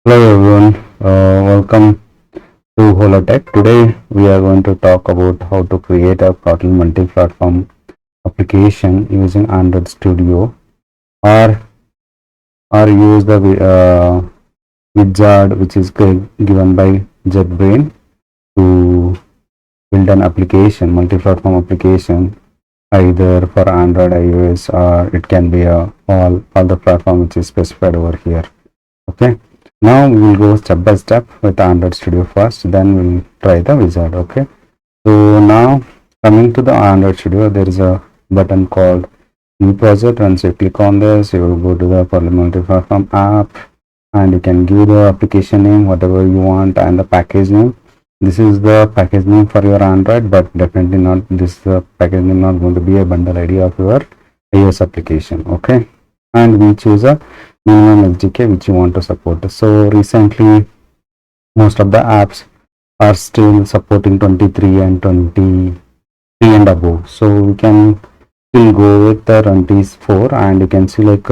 Hello everyone, welcome to Holotech. Today we are going to talk about how to create a Kotlin multi-platform application using Android Studio or use the wizard which is given by JetBrains to build an application, multi-platform application either for Android, iOS, or it can be all the platform which is specified over here. Okay. Now we will go step by step with Android Studio first, then we'll try the wizard. Okay. So now coming to the Android Studio, there is a button called new project. Once you click on this, you will go to the Kotlin Multiplatform app and you can give the application name whatever you want and the package name. This is the package name for your Android, but definitely not this package name not going to be a bundle ID of your iOS application. Okay. And we choose a minimum SDK which you want to support. So recently most of the apps are still supporting 23 and 23 and above, so we can still go with the 24 and you can see like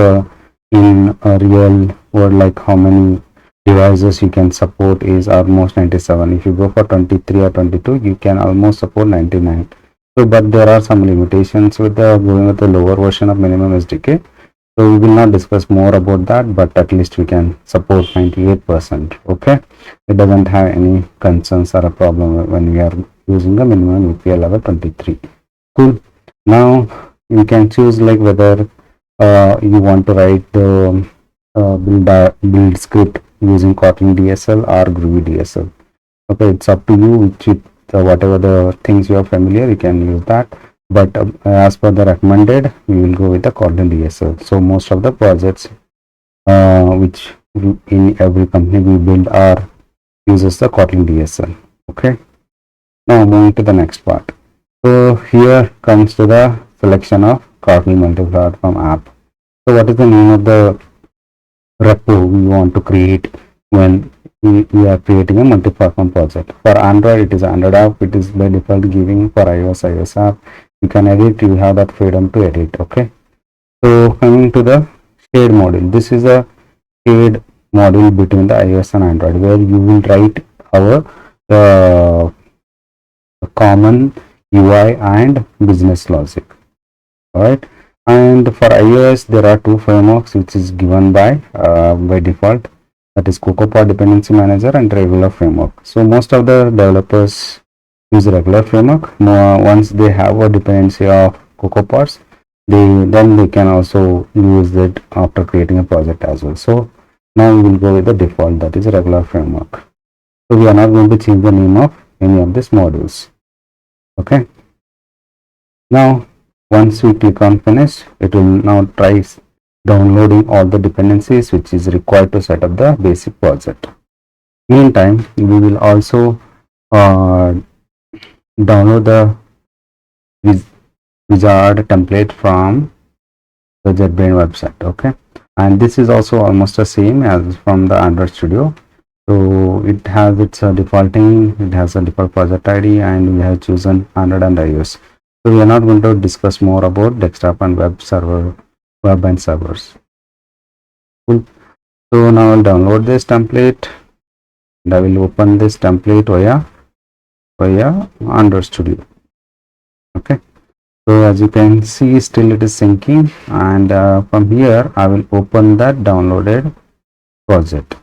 in a real world like how many devices you can support is almost 97. If you go for 23 or 22 you can almost support 99. So but there are some limitations with the going with the lower version of minimum SDK. So we will not discuss more about that, but at least we can support 98%. Okay, it doesn't have any concerns or a problem when we are using the minimum API level 23. Cool. Now you can choose like whether you want to write the build script using Kotlin DSL or Groovy DSL. Okay, it's up to you which whatever the things you are familiar, you can use that. But as per the recommended, we will go with the Kotlin DSL. So most of the projects which in every company we build are uses the Kotlin DSL. Okay. Now moving to the next part. So here comes to the selection of Kotlin multi-platform app. So what is the name of the repo we want to create when we are creating a multi-platform project? For Android, it is AndroidApp. It is by default giving. For iOS, iOSApp. You can edit, you have that freedom to edit. Okay, so coming to the shade module, this is a shade module between the iOS and Android where you will write our common UI and business logic. All right, and for iOS there are two frameworks which is given by default, that is CocoaPod dependency manager and regular framework. So most of the developers use regular framework. Once they have a dependency of CocoaPods, then they can also use it after creating a project as well. So now we will go with the default, that is regular framework. So we are not going to change the name of any of these modules. Okay. Now once we click on finish, it will now try downloading all the dependencies which is required to set up the basic project. Meantime, we will also download the wizard template from the JetBrains website. Okay, and this is also almost the same as from the Android Studio. So it has its defaulting, it has a default project ID, and we have chosen Android and iOS. So we are not going to discuss more about desktop and web and servers. Cool. So now I'll download this template and I will open this template via Android Studio. Okay, so as you can see, still it is syncing, and from here I will open that downloaded project.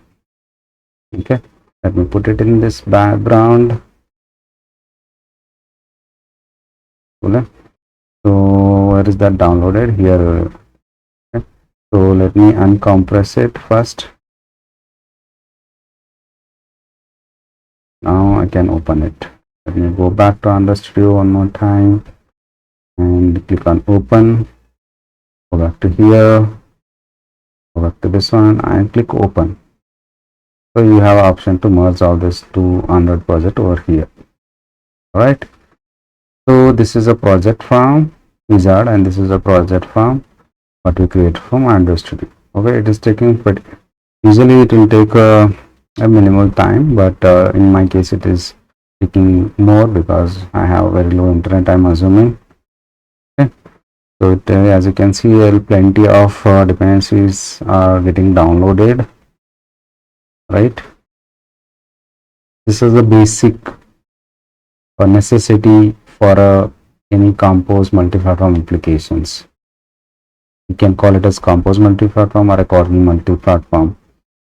Okay, let me put it in this background. Okay. So where is that downloaded? Here. Okay. So let me uncompress it first. Now I can open it. Let me go back to Android Studio one more time and click on open. Go back to here, go back to this one and click open. So you have an option to merge all this to Android project over here. All right. So this is a project from wizard and this is a project from what we create from Android Studio. Okay, it is taking, but usually it will take a minimal time, but in my case it is taking more because I have very low internet, I'm assuming. Okay, so as you can see, plenty of dependencies are getting downloaded. right? This is the basic necessity for any compose multi-platform applications. You can call it as compose multi-platform or a Kotlin multi-platform.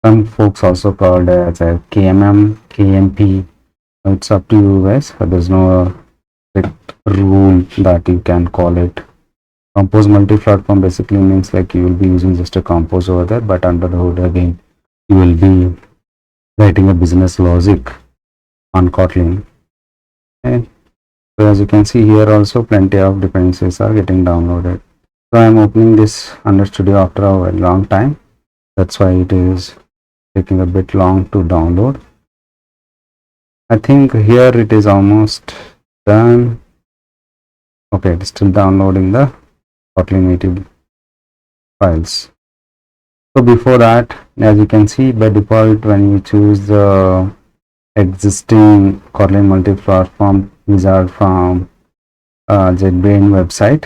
Some folks also call it as a KMM, KMP. It's up to you guys. There's no strict rule that you can call it. Compose multi-platform basically means like you will be using just a compose over there, but under the hood again, you will be writing a business logic on Kotlin. Okay. So as you can see here also plenty of dependencies are getting downloaded. So I'm opening this under Studio after a long time. That's why it is taking a bit long to download. I think here it is almost done. Okay, it's still downloading the Kotlin native files. So before that, as you can see by default, when you choose the existing Kotlin multi-platform wizard from JetBrains website,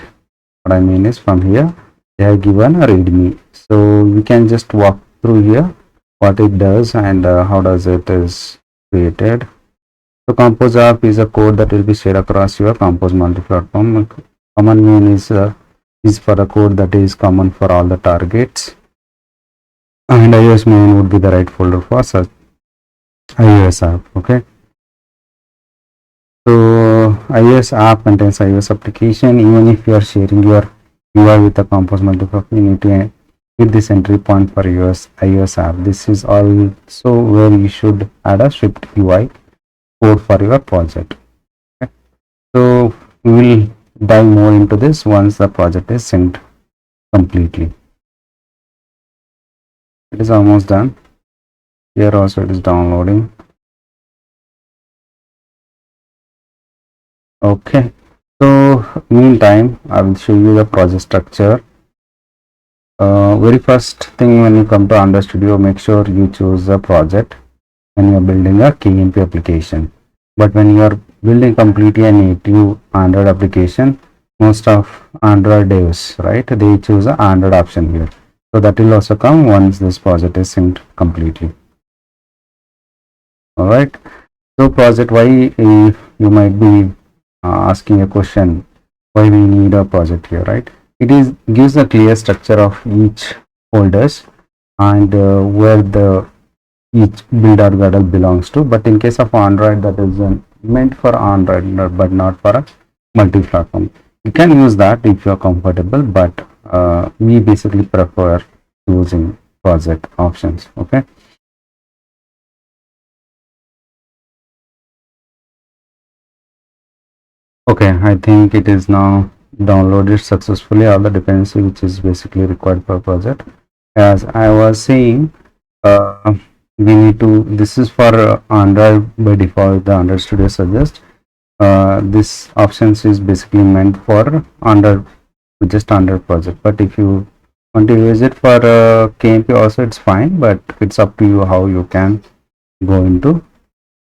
what I mean is from here they have given a readme, so we can just walk through here what it does and how does it is created. So compose app is a code that will be shared across your compose multi-platform. Common main is for a code that is common for all the targets, and iOS main would be the right folder for such iOS app. Okay, so iOS app contains iOS application. Even if you are sharing your UI with a compose multi-platform, you need to hit this entry point for iOS app. This is also where you should add a script UI code for your project. Okay. So we will dive more into this once the project is synced completely. It is almost done. Here also it is downloading. Okay, so meantime I will show you the project structure. Very first thing, when you come to Android Studio, make sure you choose a project when you are building a KMP application. But when you are building completely a native Android application, most of Android devs, right, they choose an Android option here. So that will also come once this project is synced completely. All right. So project, why you might be asking a question, why we need a project here, right? It is gives a clear structure of each folders and where the each build or guidle belongs to. But in case of Android, that is meant for Android but not for a multi-platform. You can use that if you are comfortable, but we basically prefer using project options. Okay. Okay, I think it is now downloaded successfully all the dependency which is basically required for project. As I was saying, we need to, this is for Android by default, the Android Studio suggests this options is basically meant for Android, just Android project. But if you want to use it for KMP also, it's fine, but it's up to you how you can go into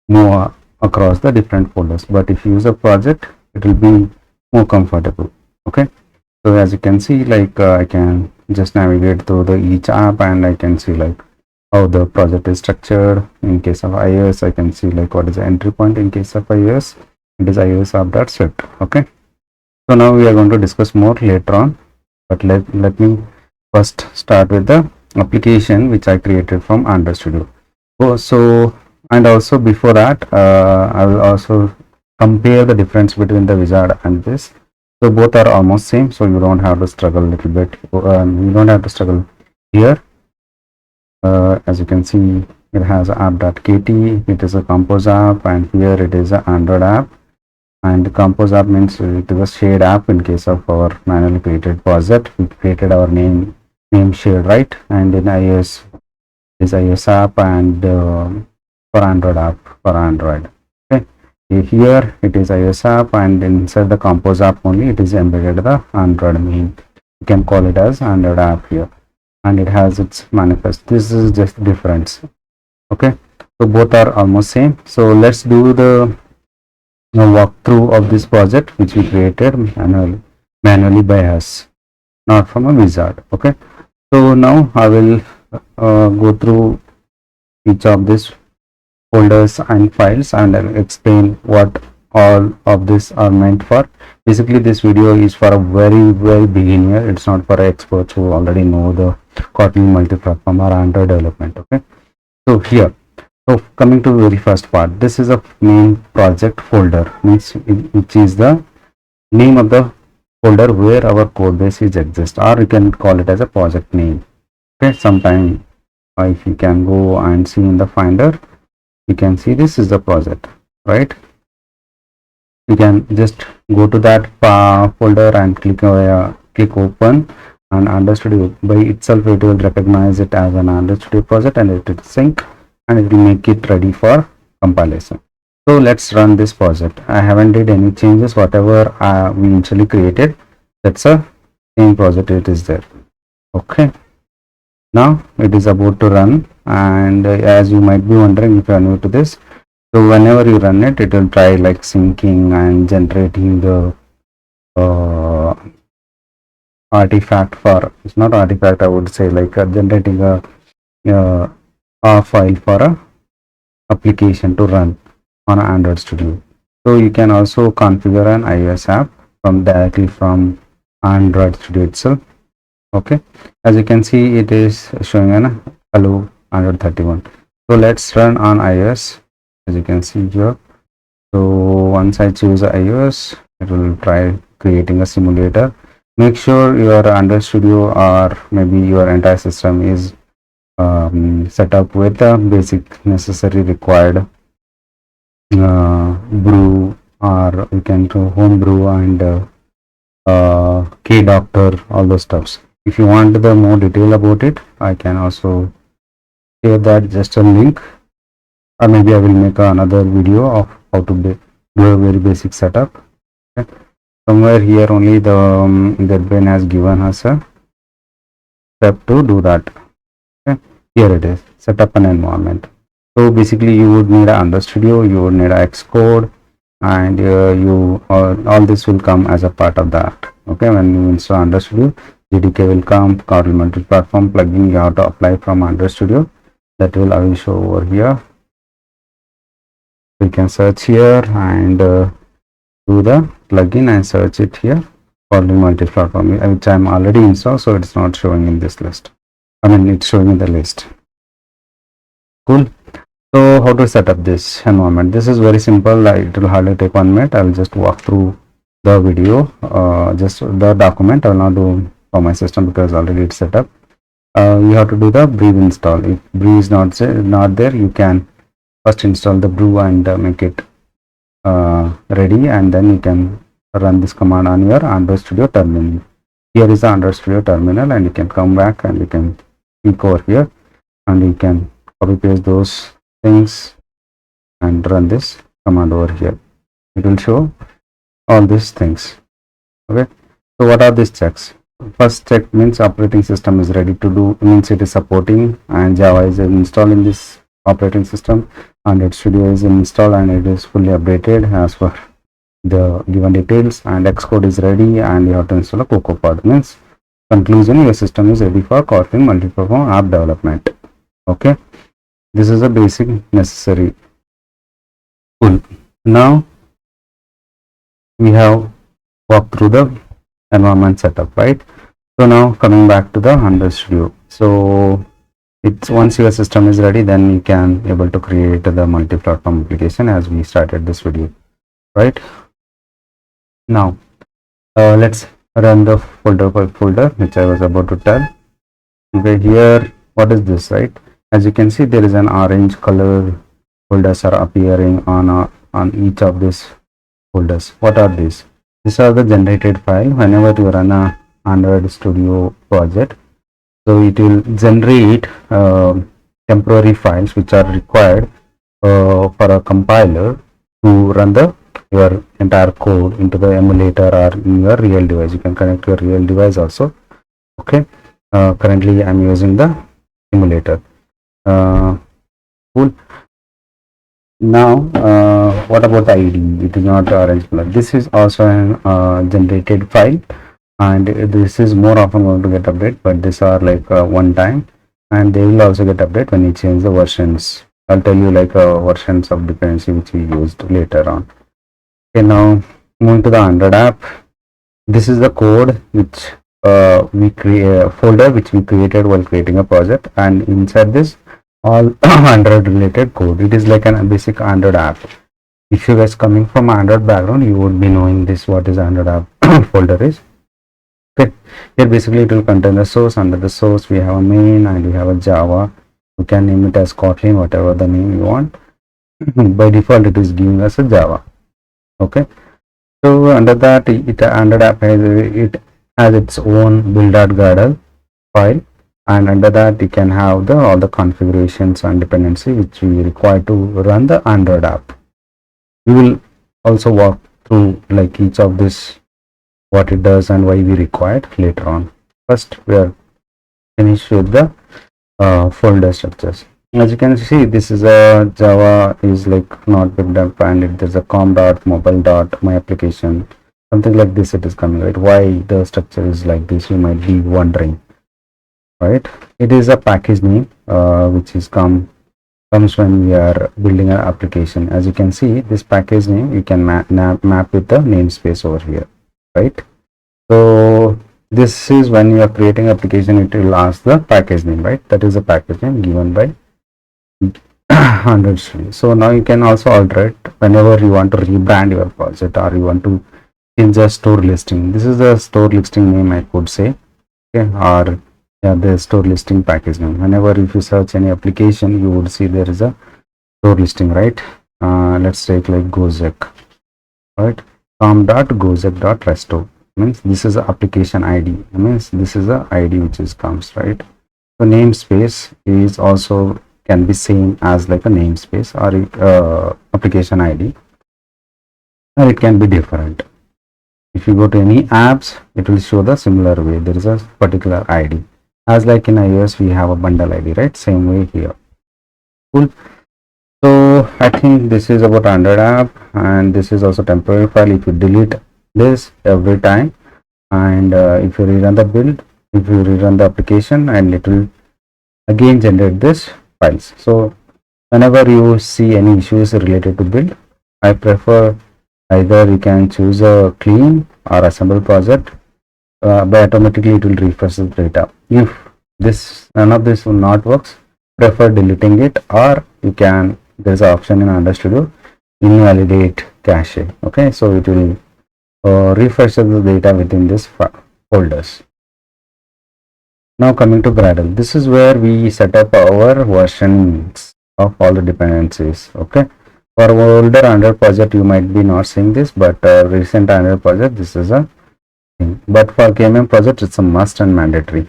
move across the different folders. But if you use a project, it will be more comfortable. Okay, so as you can see, like I can just navigate through the each app and I can see like how the project is structured. In case of iOS, I can see like what is the entry point. In case of iOS, it is iOS app.script. Okay, so now we are going to discuss more later on, but let me first start with the application which I created from Android Studio. So and also before that, I will also compare the difference between the wizard and this. So both are almost same, so you don't have to struggle a little bit. You don't have to struggle here. As you can see, it has app.kt, it is a compose app, and here it is an Android app. And the compose app means it is a shared app. In case of our manually created project, we created our name shared, right? And in iOS is iOS app, and for Android app for Android. Okay, here it is iOS app, and inside the compose app only it is embedded the Android main. You can call it as Android app here, and it has its manifest. This is just difference. Okay, so both are almost same. So let's do the walkthrough of this project which we created manually by us, not from a wizard. Okay, so now I will go through each of these folders and files, and I'll explain what all of this are meant for. Basically, this video is for a very beginner. It's not for experts who already know the Kotlin multi-platform or Android development. Okay, so here, so coming to the very first part, this is a main project folder, means which is the name of the folder where our code base is exist, or you can call it as a project name. Okay, sometime if you can go and see in the finder, you can see this is the project, right? You can just go to that folder and click open, and Android Studio by itself it will recognize it as an Android Studio project, and it will sync and it will make it ready for compilation. So let's run this project. I haven't did any changes. Whatever we initially created, that's a same project, it is there. Okay, now it is about to run, and as you might be wondering if you are new to this, so whenever you run it, it will try like syncing and generating the artifact for, it's not artifact, I would say, like generating a file for a application to run on Android Studio. So you can also configure an iOS app from directly from Android Studio itself. Okay, as you can see, it is showing an hello Android 31. So let's run on iOS, as you can see here. So once I choose iOS, it will try creating a simulator. Make sure your Android Studio or maybe your entire system is set up with the basic necessary required brew, or you can do homebrew and KDoctor, all those stuffs. If you want the more detail about it, I can also share that, just a link, or maybe I will make another video of how to do a very basic setup. Okay. Somewhere here only the JetBrains has given us a step to do that. Okay. Here it is, set up an environment. So basically you would need an Android Studio, you would need Xcode, and all this will come as a part of that. Okay, when you install Android Studio, JDK will come, Kotlin Multiplatform plugin you have to apply from Android Studio, that will I will show over here. We can search here and do the plugin and search it here, Kotlin Multiplatform, which I am already installed, so it's not showing in this list. I mean, it's showing in the list. Cool. So how to set up this environment? This is very simple. It will hardly take 1 minute. I will just walk through the video, just the document. I will not do for my system because already it's set up. You have to do the brew install. If brew is not there, you can first install the brew and make it ready, and then you can run this command on your Android Studio terminal. Here is the Android Studio terminal, and you can come back and you can click over here and you can copy paste those things and run this command over here. It will show all these things. Okay, so what are these checks? First check means operating system is ready to do, means it is supporting, and Java is installed in this operating system, Android Studio is installed and it is fully updated as per the given details, and Xcode is ready, and you have to install a CocoaPod. Means conclusion, your system is ready for Kotlin Multiplatform app development. Okay, this is a basic necessary. Cool. Now we have walked through the environment setup, right? So now coming back to the Android Studio. So it's once your system is ready, then you can able to create the multi-platform application as we started this video, right? Now let's run the folder by folder, which I was about to tell. Okay, here what is this, right? As you can see, there is an orange color folders are appearing on each of these folders. What are these? These are the generated file. Whenever you run a Android Studio project, so it will generate temporary files which are required for a compiler to run your entire code into the emulator or in your real device. You can connect your real device also. Okay, currently I'm using the emulator. Cool. Now what about the ID? It is not orange color. This is also an generated file, and this is more often going to get updated, but these are like one time, and they will also get update when you change the versions. I'll tell you like versions of dependency which we used later on. Okay, now moving to the Android app. This is the code which we create folder which we created while creating a project, and inside this all Android related code. It is like a basic Android app. If you guys coming from Android background, you would be knowing this what is Android app folder is. Okay, here basically it will contain the source. Under the source we have a main and we have a Java. You can name it as Kotlin, whatever the name you want. By default it is giving us a Java. Okay, so under that Android app has its own build.gradle file, and under that you can have all the configurations and dependency which we require to run the Android app. We will also walk through like each of this, what it does and why we require it later on. First we are finished with the folder structures. As you can see, this is a Java is like not picked up, and there's a com.mobile.my application, something like this it is coming, right? Why the structure is like this, you might be wondering, right? It is a package name which is comes when we are building an application. As you can see, this package name you can map with the namespace over here, right? So this is when you are creating application, it will ask the package name, right? That is the package name given by 100 string. So now you can also alter it whenever you want to rebrand your project or you want to change the store listing. This is the store listing name, I could say, okay, or the store listing package name. Whenever if you search any application, you would see there is a store listing, right? Let's take like gozek, right? com.gozek.resto means this is the application ID, means this is the ID which is comes, right? So namespace is also can be same as like a namespace or application ID, or it can be different. If you go to any apps, it will show the similar way. There is a particular ID, as like in iOS we have a bundle ID, right? Same way here. Cool. So I think this is about Android app, and this is also temporary file. If you delete this every time, and if you rerun the build, if you rerun the application, and it will again generate this files. So whenever you see any issues related to build, I prefer either you can choose a clean or assemble project, but automatically it will refresh the data. If this none of this will not works, prefer deleting it, or you can, there's an option in Android invalidate cache. Okay, so it will refresh the data within this folders. Now coming to Gradle, this is where we set up our versions of all the dependencies. Okay, for older Android project you might be not seeing this, but recent Android project this is a thing. But for KMM project it's a must and mandatory.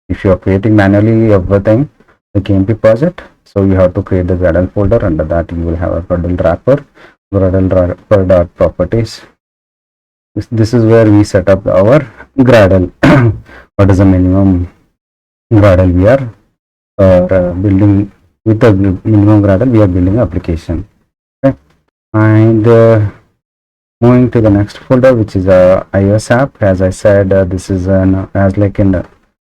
If you are creating manually everything, the KMP project, so you have to create the Gradle folder. Under that you will have a Gradle wrapper, Gradle wrapper properties. This is where we set up our Gradle. What is the minimum Gradle we are building? With the minimum Gradle we are building application. Okay, and moving to the next folder, which is iOSApp. As I said, this is an as like in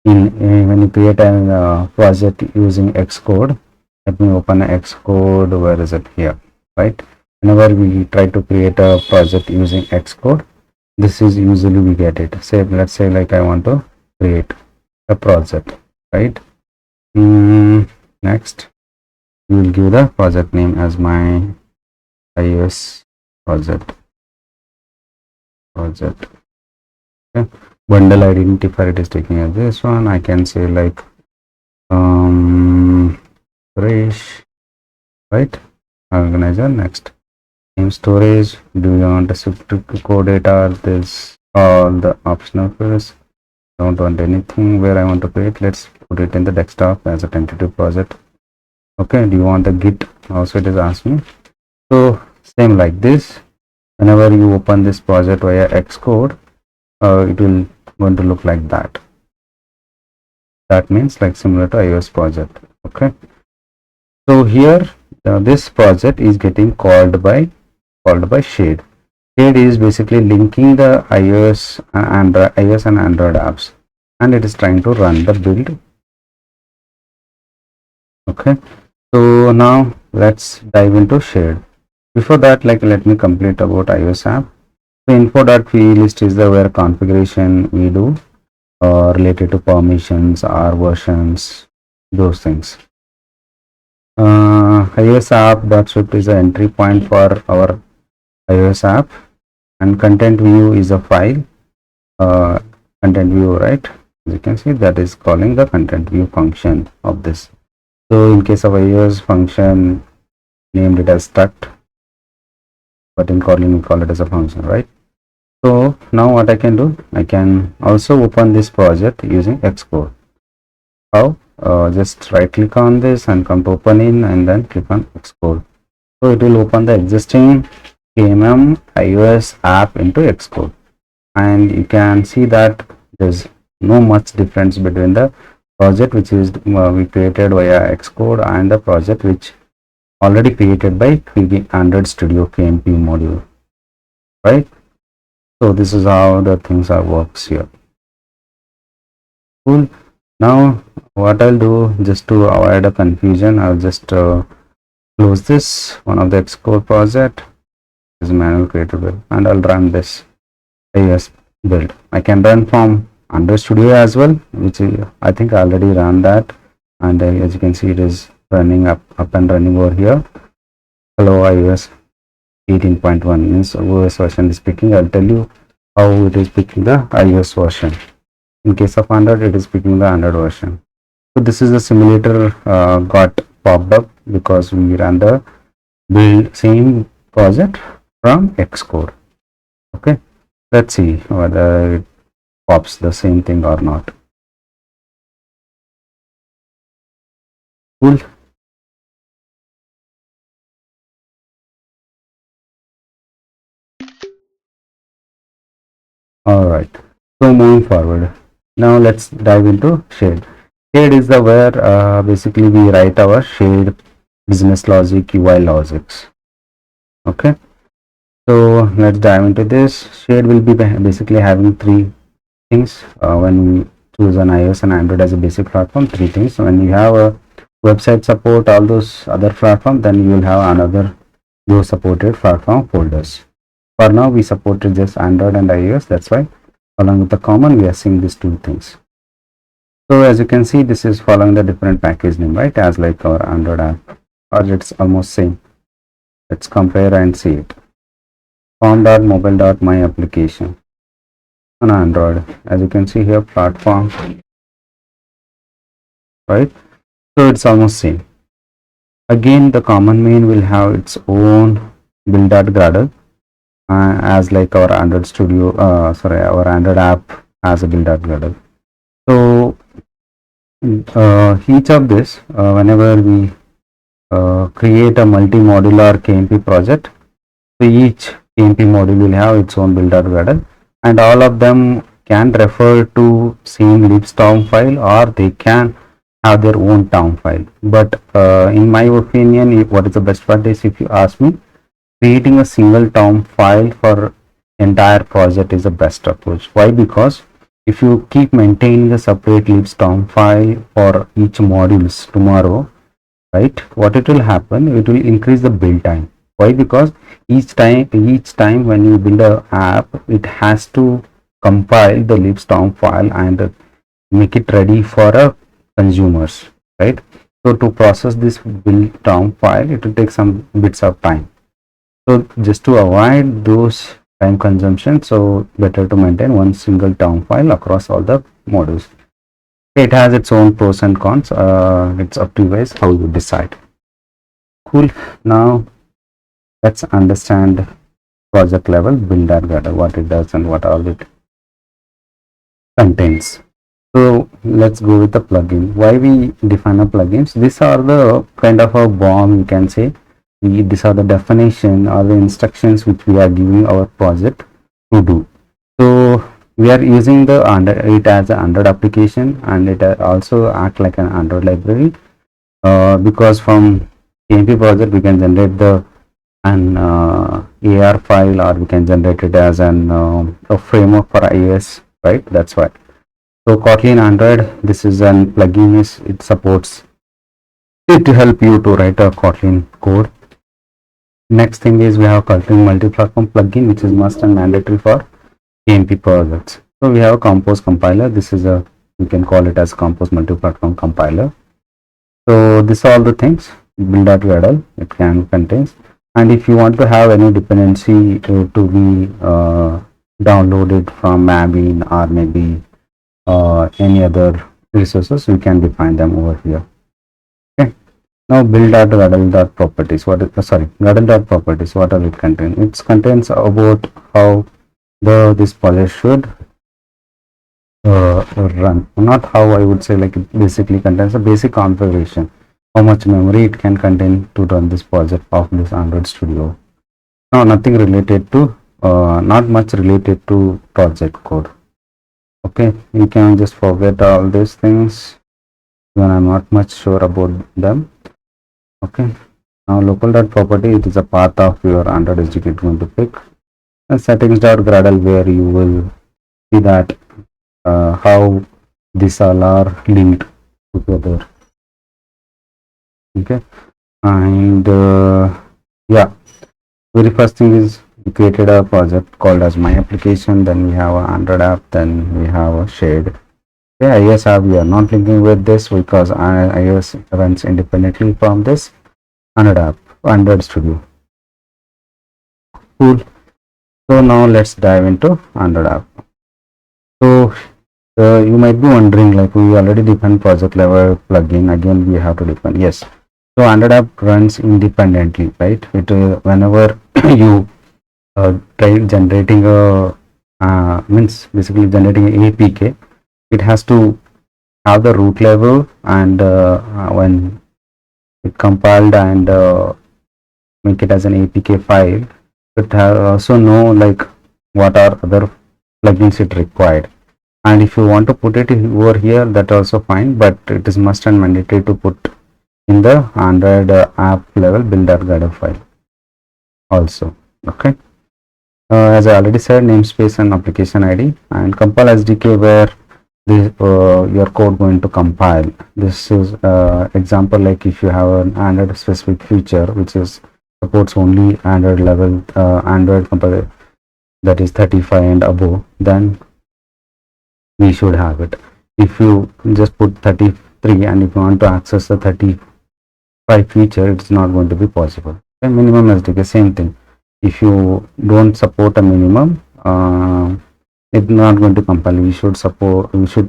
when you create a project using Xcode. Let me open Xcode. Where is it? Here, right? Whenever we try to create a project using Xcode, this is usually we get it. Say, let's say like I want to create a project, right? Next we will give the project name as my iOS project. Okay, bundle identifier it is taking as this one. I can say like fresh, right? Organizer. Next, name storage. Do you want to shift to code data? This all the optional fields. Don't want anything where I want to create. Let's put it in the desktop as a tentative project. Okay, do you want the git? Also it is asking. So same like this, whenever you open this project via Xcode, it will going to look like that. That means like similar to iOS project. Okay, so here this project is getting called by shade. Shade is basically linking the iOS and Android apps, and it is trying to run the build Okay, so now let's dive into shared. Before that, like, let me complete about iOSApp. The info.plist is the where configuration we do related to permissions or versions, those things. iOS app.script is the entry point for our iOS app, and content view is a file. Content view, right? As you can see, that is calling the content view function of this. So in case of iOS, function named it as struct, but in Kotlin we call it as a function, right? So now what I can do, I can also open this project using Xcode. How? Just right click on this and come to open in, and then click on Xcode. So it will open the existing KMM iOS app into Xcode, and you can see that there's no much difference between the project which is we created via Xcode and the project which already created by Android Studio KMP module, right? So this is how the things are works here. Cool. Now what I'll do, just to avoid a confusion, I'll just close this one of the Xcode project, this manual created build, and I'll run this iOS build. I can run from Android Studio as well, which I think I already ran that, and as you can see, it is running up and running over here. Hello iOS 18.1 means OS version is picking. I'll tell you how it is picking the iOS version. In case of Android, it is picking the Android version. So this is the simulator got popped up because we ran the build same project from Xcode. Okay, let's see whether it pops the same thing or not. Cool. All right, so moving forward, now let's dive into shade. Shade is the where basically we write our shade business logic, UI logics. Okay, so let's dive into this. Shade will be basically having three things when we choose an iOS and Android as a basic platform. Three things. When you have a website support, all those other platform, then you will have another those supported platform folders. For now, we supported just Android and iOS. That's why, along with the common, we are seeing these two things. So as you can see, this is following the different package name, right? As like our Android app, or it's almost same. Let's compare and see it. Form.mobile.my application on Android. As you can see here, platform, right? So it's almost same. Again, the common main will have its own build.gradle. As like our Android Studio, our Android app has a build.gradle. So each of this, whenever we create a multi-modular KMP project, so each KMP module will have its own build.gradle, and all of them can refer to same libstorm file, or they can have their own town file. But in my opinion, what is the best part is, if you ask me, creating a single town file for entire project is the best approach. Why? Because if you keep maintaining a separate libstorm file for each modules tomorrow, right, what it will happen, it will increase the build time. Why? Because each time when you build a app, it has to compile the libstorm file and make it ready for a consumers, right? So to process this build.tom file, it will take some bits of time. So just to avoid those time consumption, so better to maintain one single town file across all the modules. It has its own pros and cons. It's up to you guys how you decide. Cool. Now let's understand project level build.gradle, what it does and what all it contains. So let's go with the plugin. Why we define a plugins? These are the kind of a bomb, you can say. These are the definition or the instructions which we are giving our project to do. So we are using the it as an Android application, and it also act like an Android library, because from KMP project we can generate an AR file, or we can generate it as a framework for iOS, right? That's why. So Kotlin Android, this is an plugin, it supports it to help you to write a Kotlin code. Next thing is we have Kotlin Multiplatform plugin, which is must and mandatory for KMP projects. So we have a Compose compiler. This is a, you can call it as Compose Multiplatform compiler. So this are all the things build.ydl it can contains. And if you want to have any dependency to be downloaded from Maven or maybe any other resources, we can define them over here. Okay. Now build.ydl.properties. What is ydl.properties? What are it contain? It contains about how this project should run. Not how, I would say, like it basically contains a basic configuration, how much memory it can contain to run this project of this Android Studio. No, nothing related to not much related to project code. Okay, you can just forget all these things when I'm not much sure about them. Okay, now local.property, it is a path of your Android SDK going to pick, and settings.gradle, where you will see that how these all are linked together. Okay, and yeah, very first thing is we created a project called as my application, then we have an AndroidApp, then we have a shared. Okay, iOSApp, we are not linking with this because iOS runs independently from this AndroidApp, Android Studio. Cool. So now let's dive into AndroidApp. So you might be wondering, like, we already defined project level plugin, again we have to define. Yes, so AndroidApp runs independently, right? It whenever you try generating a means basically generating an APK, it has to have the root level, and when it compiled and make it as an APK file, it has also know like what are other plugins it required. And if you want to put it over here, that also fine, but it is must and mandatory to put in the Android app level build.ydl file also. Okay, as I already said, namespace and application ID, and compile SDK, where this your code going to compile. This is example, like if you have an Android specific feature which is supports only Android level Android compile, that is 35 and above, then we should have it. If you just put 33 and if you want to access the 35 feature, it's not going to be possible. The minimum SDK, same thing. If you don't support a minimum, it's not going to compile. We should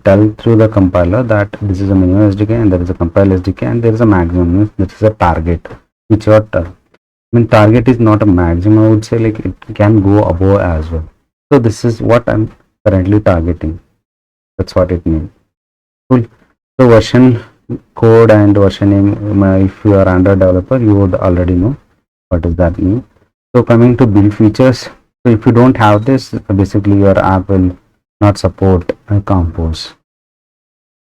tell through the compiler that this is a minimum SDK and there is a compile SDK and there is a maximum. This is a target which you are I mean, target is not a maximum, I would say, like it can go above as well. So this is what I'm currently targeting. That's what it means. Cool. So version code and version name, if you are Android developer, you would already know what does that mean. So coming to build features, so if you don't have this, basically your app will not support a Compose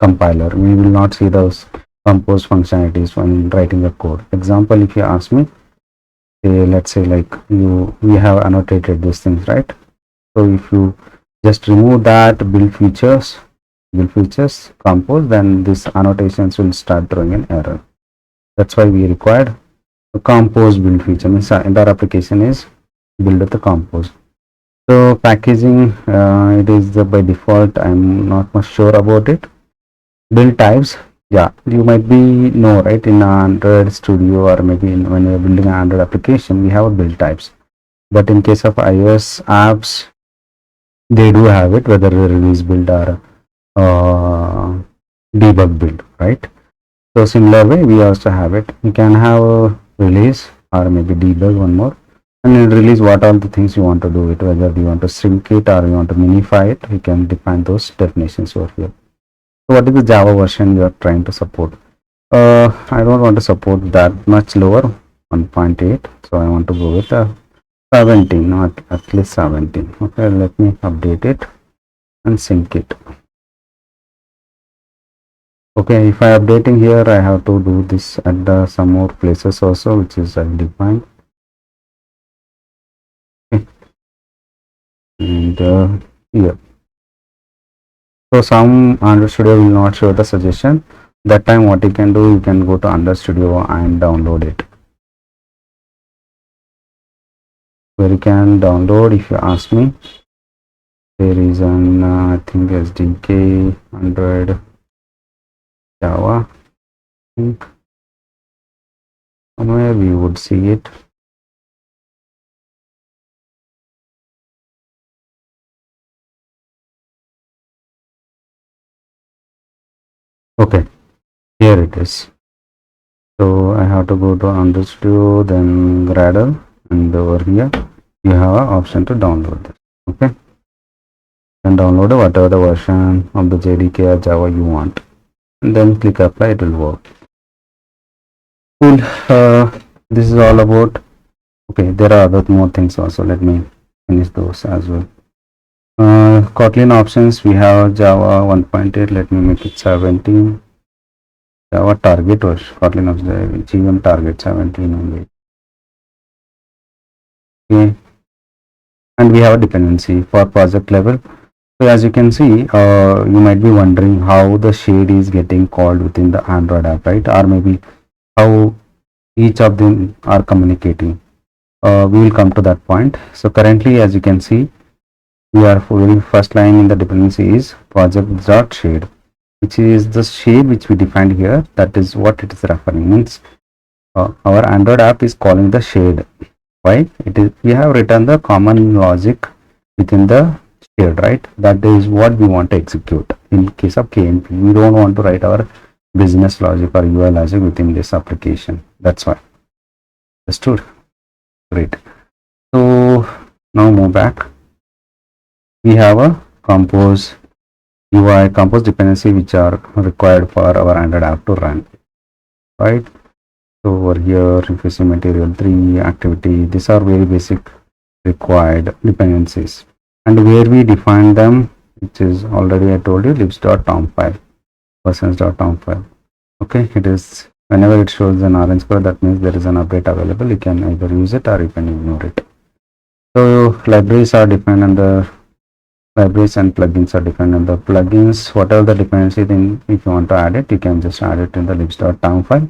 compiler. We will not see those Compose functionalities when writing the code. Example, if you ask me, say, let's say like we have annotated these things, right? So if you just remove that build features Compose, then these annotations will start throwing an error. That's why we required a Compose build feature. Means entire application is built with the Compose. So packaging, it is by default. I'm not much sure about it. Build types, yeah, you might be know, right? In Android Studio or maybe when you're building an Android application, we have a build types. But in case of iOS apps, they do have it, whether a release build or debug build, right? So similar way, we also have it. You can have a release or maybe debug, one more, and in release, what all the things you want to do it, whether you want to shrink it or you want to minify it, you can define those definitions over here. So what is the Java version you are trying to support? I don't want to support that much lower, 1.8. So I want to go with 17, not at least 17. Okay, let me update it and sync it. Okay, if I updating here, I have to do this at some more places also, which is defined. Okay, and here. So some Android Studio will not show the suggestion. That time what you can do, you can go to Android Studio and download it. Where you can download, if you ask me, there is an I think SDK Android Java. I think somewhere we would see it. Okay, here it is. So I have to go to Android Studio, then Gradle, and over here you have an option to download this. Okay, and download whatever the version of the JDK or Java you want, and then click apply. It will work. Cool. This is all about. Okay, there are other more things also. Let me finish those as well. Kotlin options, we have Java 1.8. Let me make it 17. Java target was Kotlin of the GM target 17 only. Okay, and we have a dependency for project level. So as you can see, you might be wondering how the shade is getting called within the Android app, right? Or maybe how each of them are communicating. We will come to that point. So currently, as you can see, we are very first line in the dependency is project.shade, which is the shade which we defined here. That is what it is referring. Means our Android app is calling the shade. Why? It is, we have written the common logic within the shade, right? That is what we want to execute. In case of KMP, we don't want to write our business logic or UI logic within this application. That's why. Understood? Great. So now move back. We have a compose UI, compose dependency which are required for our Android app to run, right? So over here, if you see material 3, activity, these are very basic required dependencies, and where we define them, which is already I told you, libs.tom file, versions.tom file. Okay, it is whenever it shows an orange color, that means there is an update available. You can either use it or you can ignore it. So libraries are defined under libraries and plugins are defined under plugins. Whatever the dependency, then if you want to add it, you can just add it in the libs.tom file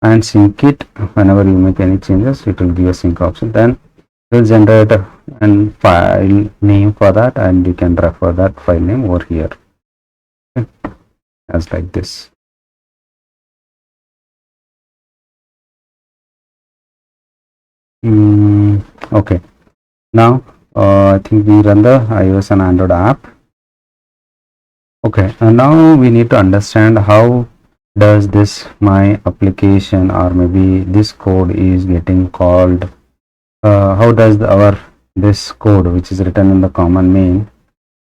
and sync it. Whenever you make any changes, it will give a sync option. Then it will generate a file name for that, and you can refer that file name over here. Okay, as like this. Okay, now I think we run the iOS and Android app. Okay, and now we need to understand how does this my application or maybe this code is getting called. How does our this code which is written in the common main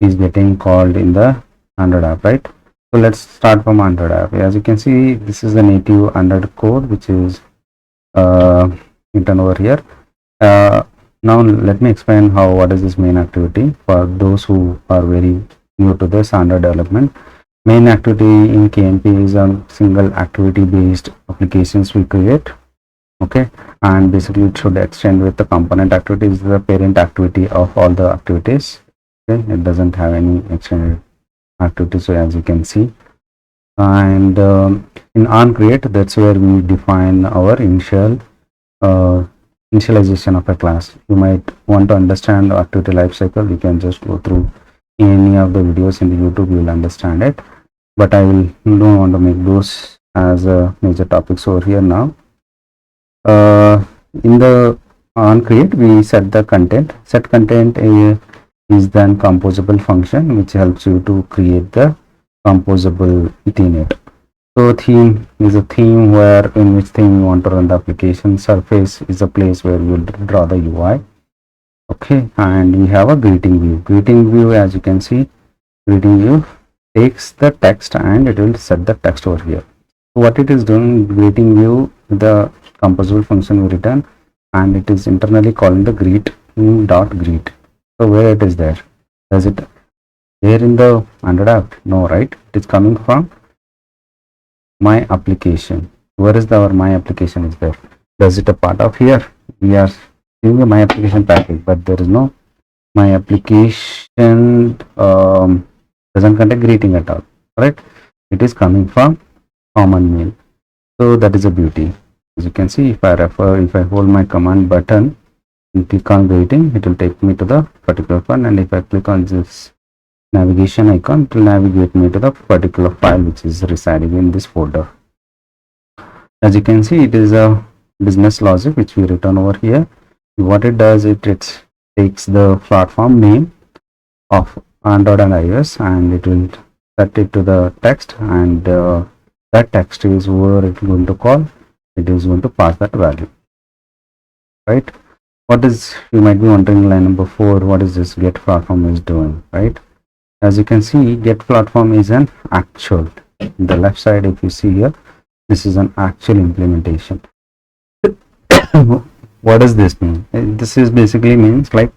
is getting called in the Android app, right? So let's start from Android app. As you can see, this is the native Android code which is written over here. Now let me explain what is this main activity for those who are very new to this Android development. Main activity in KMP is a single activity based applications we create. Okay, and basically it should extend with the component activities, the parent activity of all the activities. Okay, it doesn't have any extended activities, so as you can see. And in onCreate, that's where we define our initialization of a class. You might want to understand the activity lifecycle. You can just go through any of the videos in the YouTube, you will understand it, but I don't want to make those as a major topics over here now. In the onCreate, we set the content. Set content is then composable function which helps you to create the composable within it. So theme is a theme where in which theme you want to run the application. Surface is a place where you will draw the UI. Okay, and we have a greeting view. Greeting view, as you can see, greeting view takes the text and it will set the text over here. So what it is doing, greeting view, the composable function we return, and it is internally calling the greet. So where it is there? Does it there in the Android app? No, right? It is coming from my application. Where is our my application is there? Does it a part of here? We are using the my application package, but there is no my application doesn't contain greeting at all, right? It is coming from common mail. So that is a beauty. As you can see, if I hold my command button and click on greeting, it will take me to the particular one, and if I click on this navigation icon, it will navigate me to the particular file which is residing in this folder. As you can see, it is a business logic which we written over here. What it does, it takes the platform name of Android and iOS, and it will set it to the text, and that text is where it's going to call. It is going to pass that value, right? What is, you might be wondering, line number 4, what is this get platform is doing, right? As you can see, get platform is an actual. In the left side, if you see here, this is an actual implementation. What does this mean? This is basically means like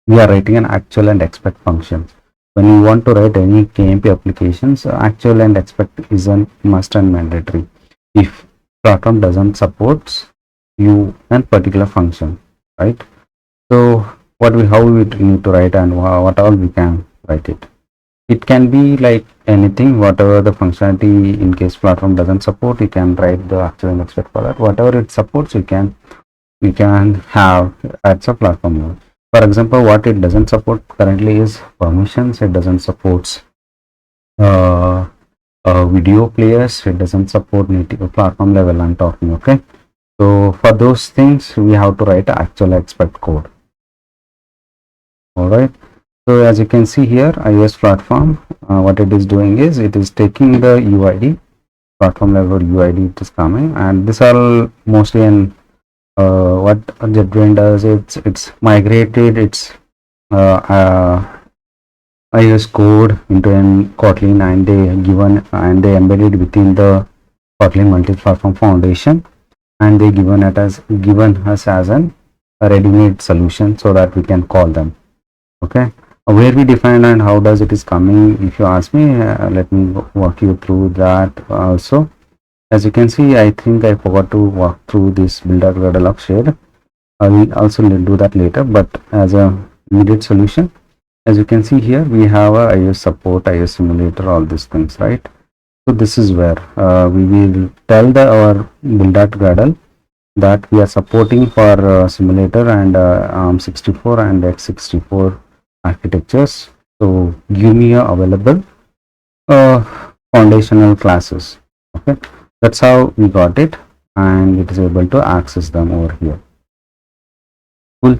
we are writing an actual and expect function. When you want to write any KMP applications, actual and expect is a must and mandatory. If platform doesn't support you and particular function, right? So how we need to write, and what all we can write it. It can be like anything, whatever the functionality. In case platform doesn't support, you can write the actual and expect for that. Whatever it supports, you can have as a platform node. For example, what it doesn't support currently is permissions. It doesn't support video players. It doesn't support native platform level I'm talking. Okay, so for those things we have to write actual expect code. All right, so as you can see here, iOS platform, what it is doing is it is taking the UID, platform level UID, it is coming, and this are mostly in what JetBrains does. It's migrated its iOS code into an Kotlin, and they embedded within the Kotlin Multiplatform Foundation, and they given us as a ready-made solution so that we can call them. Okay, where we define and how does it is coming, if you ask me, let me walk you through that also. As you can see, I think I forgot to walk through this build.gradle of shade. I will also do that later, but as a immediate solution, as you can see here, we have a iOS support, iOS simulator, all these things, right? So this is where we will tell our build.gradle that we are supporting for simulator and ARM64 and x64 architectures. So give me a available foundational classes. Okay, that's how we got it, and it is able to access them over here. Cool.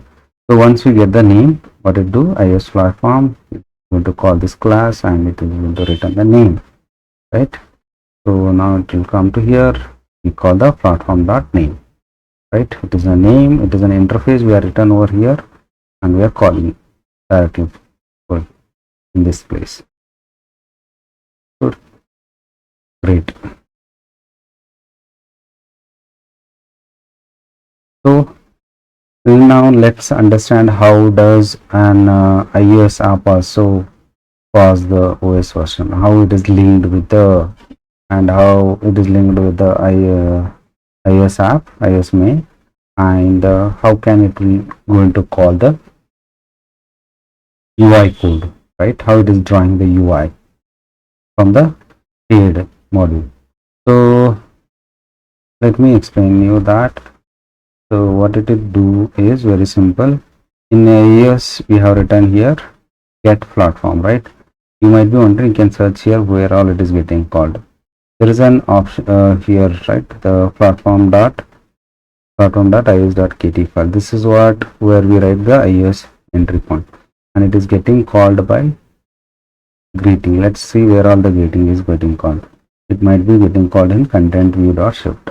So once we get the name, what it do, iOS platform is going to call this class, and it is going to return the name, right? So now it will come to here, we call the platform.name, right? It is a name, it is an interface we are written over here, and we are calling directly in this place. Good. Great. So now let's understand how does an iOS app also pass the OS version, how it is linked with the, and how it is linked with the iOS app, iOS main, and how can it be going to call the UI code, right? How it is drawing the UI from the paid module. So let me explain you that. So what it will do is very simple. In iOS we have written here get platform, right? You might be wondering, you can search here where all it is getting called. There is an option here, right? The platform.ios.kt file. This is where we write the iOS entry point, and it is getting called by greeting. Let's see where all the greeting is getting called. It might be getting called in content view.shift,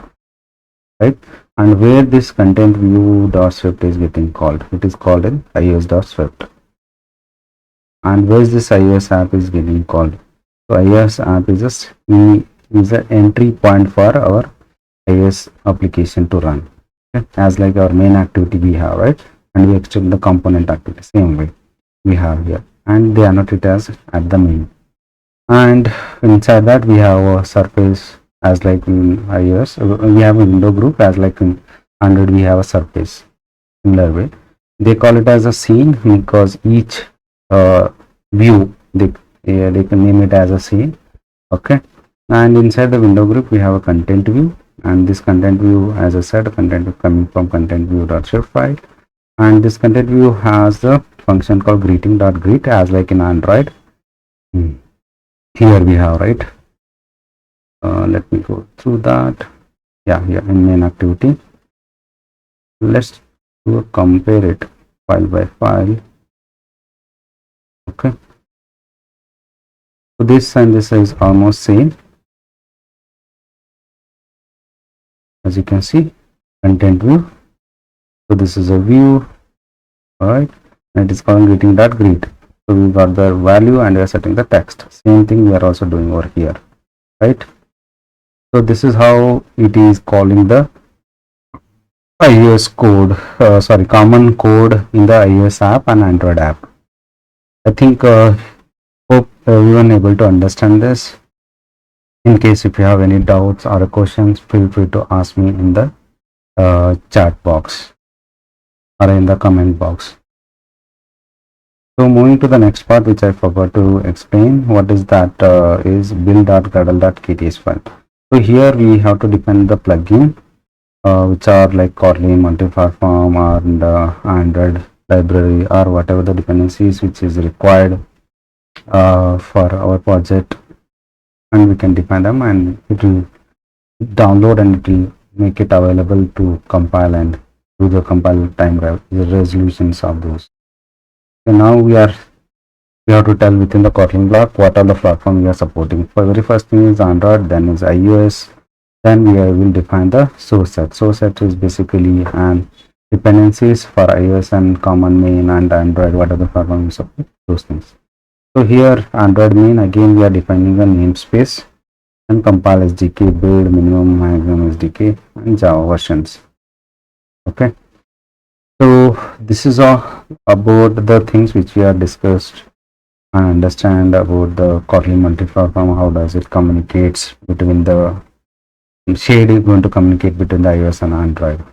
right? And where this content view.swift is getting called, it is called in iOS.swift. And where is this iOS app is getting called? So iOS app is an entry point for our iOS application to run, okay? As like our main activity we have, right? And we extend the component activity same way we have here, and they annotate it as at the main. And inside that we have a surface, as like in iOS we have a window group, as like in Android we have a surface. Similar way, they call it as a scene because each view they can name it as a scene. Okay, And inside the window group we have a content view, and this content view, as I said, content view coming from content view.shift file, and this content view has the function called greeting.greet as like in Android. Here we have, right? Let me go through that. Yeah, here in main activity, let's do a compare it file by file. Okay, so this and this is almost same. As you can see, content view. So this is a view, all right, and it is called greeting.greet. So we got the value and we are setting the text. Same thing we are also doing over here, right? So this is how it is calling the iOS code, common code in the iOS app and Android app. I think hope everyone able to understand this. In case if you have any doubts or questions, feel free to ask me in the chat box or in the comment box. So moving to the next part, which I forgot to explain, what is that is build.gradle.kts file. So here we have to define the plugin, which are like Kotlin Multiplatform or Android library or whatever the dependencies which is required for our project, and we can define them, and it will download and it will make it available to compile and do the compile time resolutions of those. So now we have to tell within the Kotlin block what are the platform we are supporting. For very first thing is Android, then is iOS, then we will define the source set. Source set is basically an dependencies for iOS and common main and Android, what are the platform we support, those things. So here Android main, again we are defining the namespace and compile SDK, build, minimum, maximum SDK, and Java versions. Okay, so this is all about the things which we have discussed and understand about the Kotlin multi-platform. How does it communicates between the shade is going to communicate between the iOS and Android.